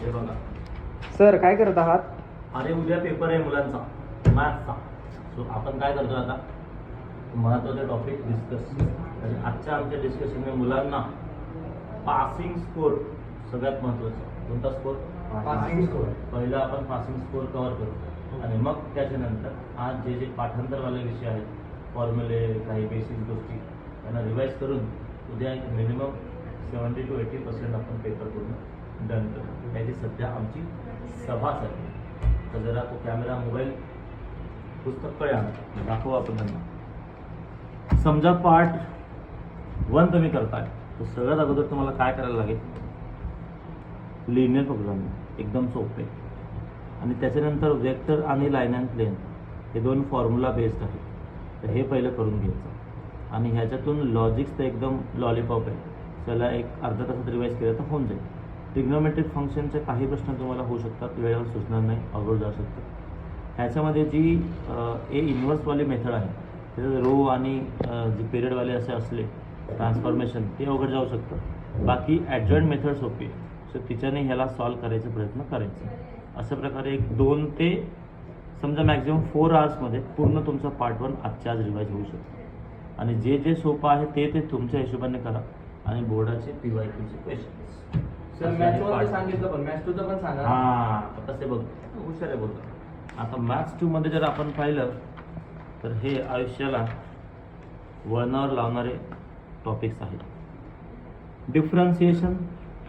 हे बघा. सर काय करत आहात? अरे उद्या पेपर आहे मुलांचा मॅथ्सचा. सो आपण काय करतो आता महत्त्वाचे टॉपिक डिस्कस. आणि आजच्या आमच्या डिस्कशनने मुलांना पासिंग स्कोर सगळ्यात महत्त्वाचा. कोणता स्कोर? Passing score. पहिला आपण पासिंग स्कोर कव्हर करू आणि मग त्याच्यानंतर आज जे पाठांतरवाले विषय आहेत, फॉर्म्युले, काही बेसिक गोष्टी त्यांना रिवाईज करून उद्या एक मिनिमम 70 to 80% आपण पेपर पूर्ण डन करू. याची सध्या आमची सभा चालली. तर जरा तो कॅमेरा, मोबाईल, पुस्तक कडे आणा, दाखवू आपण त्यांना. समजा पार्ट 1 तुम्ही करताय तर सगळ्यात अगोदर तुम्हाला काय करायला लागेल? लिनियर प्रोग्रामिंग, एकदम सोपे. आणि त्याच्यानंतर वेक्टर आणि लाईन अँड प्लेन हे 2 फॉर्म्युला बेस्ड आहेत. तर हे पहिलं करून घ्यायचं आणि ह्याच्यातून लॉजिक्स तर एकदम लॉलीपॉप आहे. त्याला एक अर्धा तासात रिवाईज केलं तर होऊन जाईल. ट्रिग्नोमेट्रिक फंक्शनचे काही प्रश्न तुम्हाला होऊ शकतात, वेळेवर सुचणार नाही, अवघड जाऊ शकतं. ह्याच्यामध्ये जी ए इन्व्हर्सवाली मेथड आहे त्याच्यात रो आणि जी पिरियडवाले असे असले ट्रान्सफॉर्मेशन ते अवघड जाऊ शकतं. बाकी ॲडजॉईंट मेथड सोपी आहे. सो तिच्याने ह्याला सॉल्व करायचा प्रयत्न करायचा. अशा प्रकारे एक 2 ते समजा मॅक्झिमम 4 आवर्समध्ये पूर्ण तुमचा पार्ट 1 आजच्या आज रिवाईज होऊ शकतो. आणि जे जे सोपं आहे ते तुमच्या हिशोबाने करा. आणि बोर्डाचे PYQचे क्वेश्चन्स. सर मॅथ्सचं सांगितलं पण मॅथ्स 2चं पण सांगा. हां, तसे बघ, हुशार आहे बोलतो. आता मॅथ्स 2 मध्ये जर आपण पाहिलं तर हे आयुष्याला वळणावर लावणारे टॉपिक्स आहेत. डिफरन्सिएशन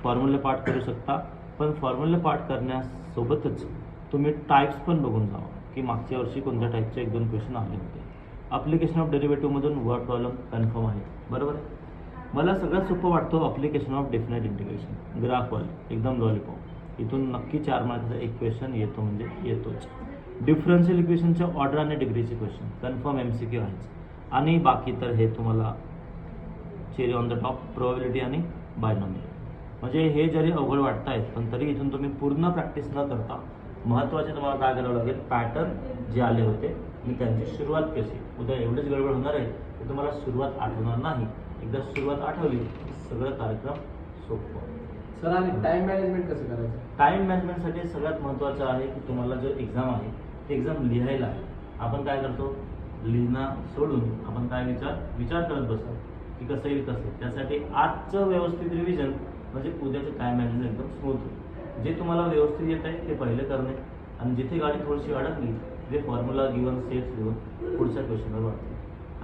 फॉर्म्युला पार्ट करू शकता, पण फॉर्म्युला पार्ट करण्यासोबतच तुम्ही टाईप्स पण बघून जावा की मागच्या वर्षी कोणत्या टाईपचे 1-2 क्वेश्चन आले होते. अप्लिकेशन ऑफ डेरिव्हेटिव्हमधून वर्ड प्रॉब्लेम कन्फर्म आहे, बरोबर आहे. मला सगळ्यात सोपं वाटतो अप्लिकेशन ऑफ डेफिनेट इंटिग्रेशन, ग्राफवाले, एकदम लॉलीपॉप. इथून नक्की 4 मार्काचा एक क्वेश्चन येतो म्हणजे येतोच. डिफरन्शियल इक्वेशनच्या ऑर्डर आणि डिग्रीचे क्वेश्चन कन्फर्म MCQ आहेच. आणि बाकी तर हे तुम्हाला cherry on the top, probability आणि बायनॉमियल. म्हणजे हे जरी अवघड वाटत आहेत पण तरी इथून तुम्ही पूर्ण प्रॅक्टिस न करता महत्त्वाचे तुम्हाला काय करावं लागेल, पॅटर्न जे आले होते मी त्यांची सुरुवात कशी. उद्या एवढीच गडबड होणार आहे की तुम्हाला सुरुवात आठवणार नाही. एकदा सुरुवात आठवली की सगळं कार्यक्रम सोपं. सर आणि टाइम मॅनेजमेंट कसं करायचं? टाईम मॅनेजमेंटसाठी सगळ्यात महत्त्वाचं आहे की तुम्हाला जो एक्झाम आहे ते एक्झाम लिहायला आहे. आपण काय करतो, लिहिणं सोडून आपण काय विचार करत बसतो की कसं येईल कसं. त्यासाठी आजचं व्यवस्थित रिव्हिजन म्हणजे उद्याचं टाईम मॅनेजमेंट एकदम स्मूथ होईल. जे तुम्हाला व्यवस्थित येत आहे ते पहिले करणे आणि जिथे गाडी थोडीशी अडकली ते फॉर्म्युला गिवन स्टेप्स लिहून पुढच्या क्वेश्चनवर वाटते.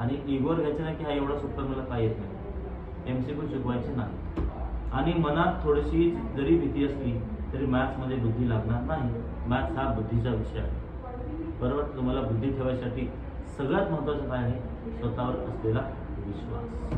आणि इगोर घ्यायचं नाही की हा एवढा सोपा मला काय येत नाही, MCQ चुकवायचे नाही. आणि मनात थोडीशी जरी भीती असली तरी मॅथ्समध्ये बुद्धी लागणार नाही. मॅथ्स हा बुद्धीचा विषय आहे, बरोबर. तुम्हाला बुद्धी ठेवायसाठी सगळ्यात महत्त्वाचं काय आहे, स्वतःवर असलेला विश्वास.